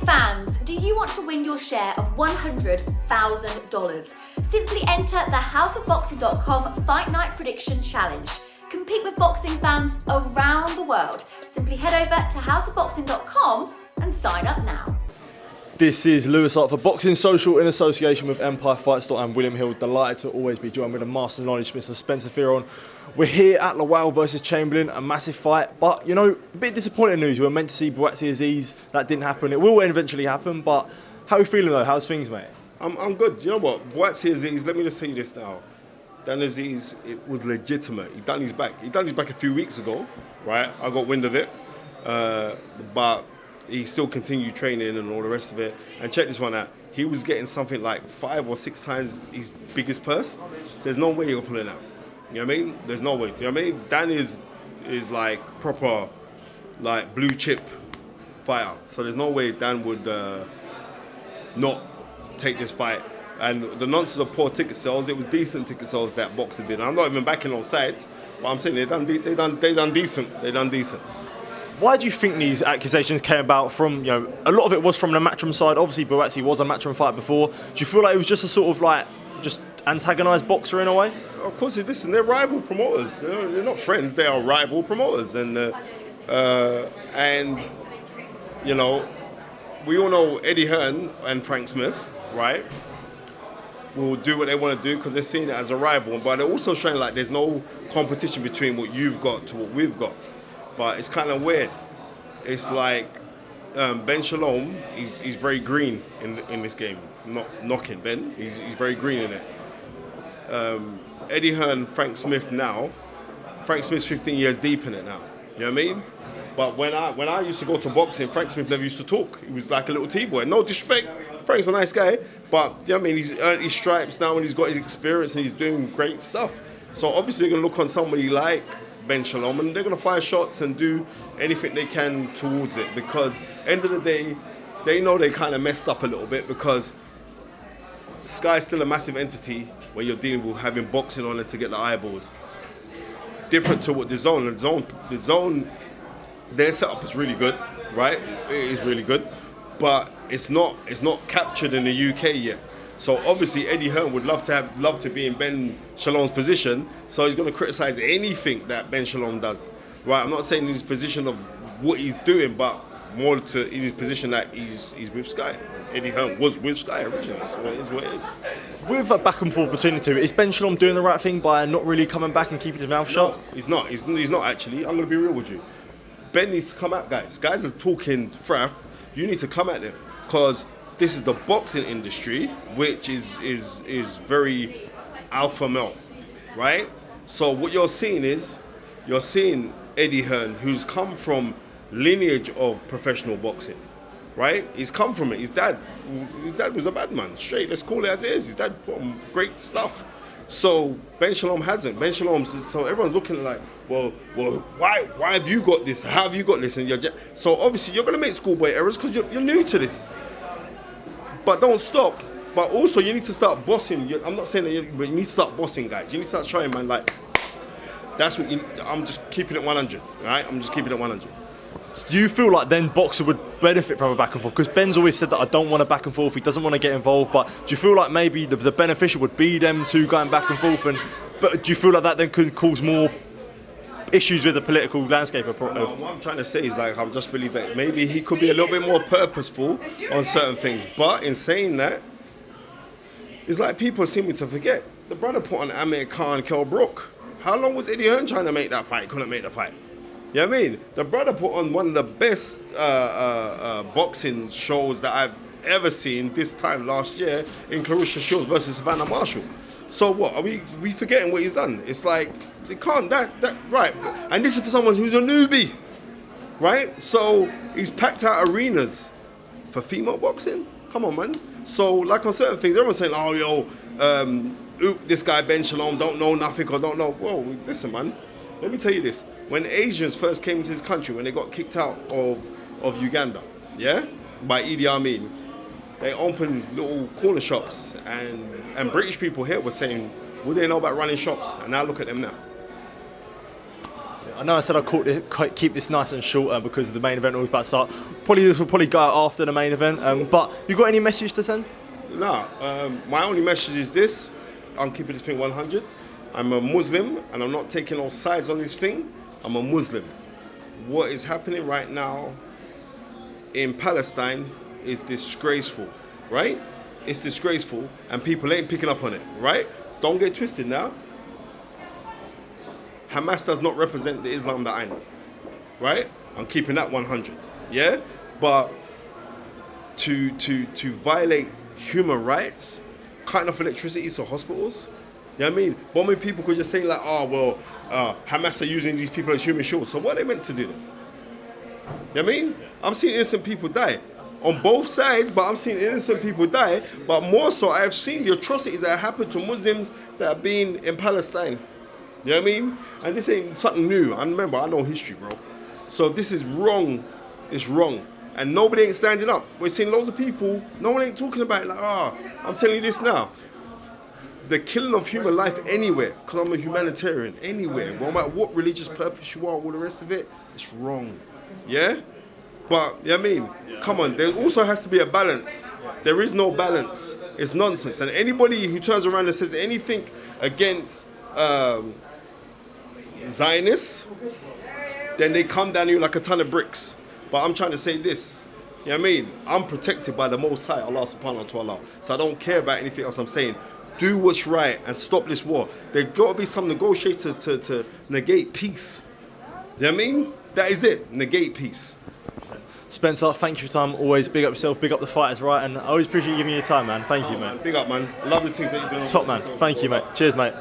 fans, do you want to win your share of $100,000? Simply enter the houseofboxing.com Fight Night Prediction Challenge. Compete with boxing fans around the world. Simply head over to houseofboxing.com and sign up now. This is Lewis Hart for Boxing Social in association with Empire Fight Store and William Hill. Delighted to always be joined with the master of knowledge, Mr. Spencer Fearon. We're here at Lawal versus Chamberlain, a massive fight, but you know, a bit disappointing news. We were meant to see Buatsi Azeez, that didn't happen. It will eventually happen, but how are you feeling though? How's things, mate? I'm good. You know what? Buatsi Azeez, let me just tell you this now. Dan Azeez, it was legitimate. He done his back a few weeks ago, right? I got wind of it, but he still continued training and all the rest of it. And check this one out. He was getting something like 5 or 6 times his biggest purse. So there's no way you're pulling out. You know what I mean? There's no way. You know what I mean? Dan is like proper, like blue chip fighter. So there's no way Dan would not take this fight. And the nonsense of poor ticket sales, it was decent ticket sales that Boxer did. I'm not even backing on sides, but I'm saying they done decent. They done decent. Why do you think these accusations came about from, you know, a lot of it was from the Matchroom side. Obviously, Buatsi was a Matchroom fight before. Do you feel like it was just a sort of like, just antagonised boxer in a way? Of course, listen, they're rival promoters. They're not friends, they are rival promoters. And, you know, we all know Eddie Hearn and Frank Smith, right? Will do what they want to do because they're seeing it as a rival. But they're also showing like there's no competition between what you've got to what we've got. But it's kind of weird. It's like Ben Shalom, he's very green in this game. I'm not knocking Ben, he's very green in it. Eddie Hearn, Frank Smith now, Frank Smith's 15 years deep in it now. You know what I mean? But when I used to go to boxing, Frank Smith never used to talk. He was like a little T-boy. No disrespect, Frank's a nice guy, but you know what I mean? He's earned his stripes now and he's got his experience and he's doing great stuff. So obviously they're going to look on somebody like Ben Shalom and they're going to fire shots and do anything they can towards it because end of the day, they know they kind of messed up a little bit because Sky's still a massive entity when you're dealing with having boxing on it to get the eyeballs. Different to what the zone, their setup is really good, right? It is really good, but it's not captured in the UK yet. So obviously Eddie Hearn would love to be in Ben Shalom's position, so he's going to criticize anything that Ben Shalom does, right? I'm not saying in his position of what he's doing, but more to in his position that he's with Sky. Eddie Hearn was with Sky originally, so it is what it is. With a back and forth between the two, is Ben Shalom doing the right thing by not really coming back and keeping his mouth shut? No, he's not. He's not actually. I'm going to be real with you. Ben needs to come out, guys. Guys are talking fraff. You need to come at them because this is the boxing industry, which is very alpha male, right? So what you're seeing Eddie Hearn, who's come from lineage of professional boxing, right? He's come from it. His dad was a bad man, straight. Let's call it as it is. His dad put on great stuff. So Ben Shalom hasn't. Ben Shalom, so everyone's looking like, well, why have you got this? How have you got this? And so obviously you're going to make schoolboy errors because you're new to this. But don't stop. But also you need to start bossing. I'm not saying that, but you need to start bossing, guys. You need to start showing, man, like, that's what I'm just keeping it 100, right? I'm just keeping it 100. Do you feel like then boxer would benefit from a back and forth? Because Ben's always said that I don't want a back and forth, he doesn't want to get involved, but do you feel like maybe the beneficial would be them two going back and forth? But do you feel like that then could cause more issues with the political landscape? What I'm trying to say is like, I just believe that maybe he could be a little bit more purposeful on certain things. But in saying that, it's like people seem to forget. The brother put on Amir Khan, Kell Brook. How long was Eddie Hearn trying to make that fight? Couldn't make the fight. You know what I mean? The brother put on one of the best boxing shows that I've ever seen this time last year in Clarissa Shields versus Savannah Marshall. So what, are we forgetting what he's done? It's like, they can't, that right. And this is for someone who's a newbie, right? So he's packed out arenas for female boxing. Come on, man. So like on certain things, everyone's saying, oh, yo, this guy Ben Shalom don't know nothing or don't know. Whoa, listen, man. Let me tell you this. When Asians first came into this country, when they got kicked out of Uganda, yeah, by Idi Amin, they opened little corner shops, and British people here were saying, what do they know about running shops? And now look at them now. I know I said I'd keep this nice and short because the main event was about to start. This will probably go out after the main event. But you got any message to send? No, my only message is this. I'm keeping this thing 100. I'm a Muslim and I'm not taking all sides on this thing. I'm a Muslim. What is happening right now in Palestine is disgraceful, right? It's disgraceful and people ain't picking up on it, right? Don't get twisted now. Hamas does not represent the Islam that I know, right? I'm keeping that 100, yeah? But to violate human rights, cutting off electricity to hospitals, you know what I mean? Bombing people could just say like, oh, well, Hamas are using these people as human shields. So what are they meant to do then? You know what I mean? I'm seeing innocent people die. On both sides, but I'm seeing innocent people die. But more so, I have seen the atrocities that happen to Muslims that have been in Palestine. You know what I mean? And this ain't something new. I remember, I know history, bro. So this is wrong. It's wrong. And nobody ain't standing up. We're seeing loads of people, no one ain't talking about it like, I'm telling you this now. The killing of human life anywhere, because I'm a humanitarian, anywhere, no matter what religious purpose you are, all the rest of it, it's wrong. Yeah? But, you know what I mean? Come on, there also has to be a balance. There is no balance. It's nonsense. And anybody who turns around and says anything against Zionists, then they come down you like a ton of bricks. But I'm trying to say this. You know what I mean? I'm protected by the Most High, Allah subhanahu wa ta'ala. So I don't care about anything else I'm saying. Do what's right and stop this war. There's got to be some negotiators to negate peace. You know what I mean? That is it. Negate peace. Spencer, thank you for your time. Always big up yourself, big up the fighters, right? And I always appreciate you giving me your time, man. Thank you, mate. Big up, man. Love the things that you've been on. Top man. Thank you, mate. Cheers, mate.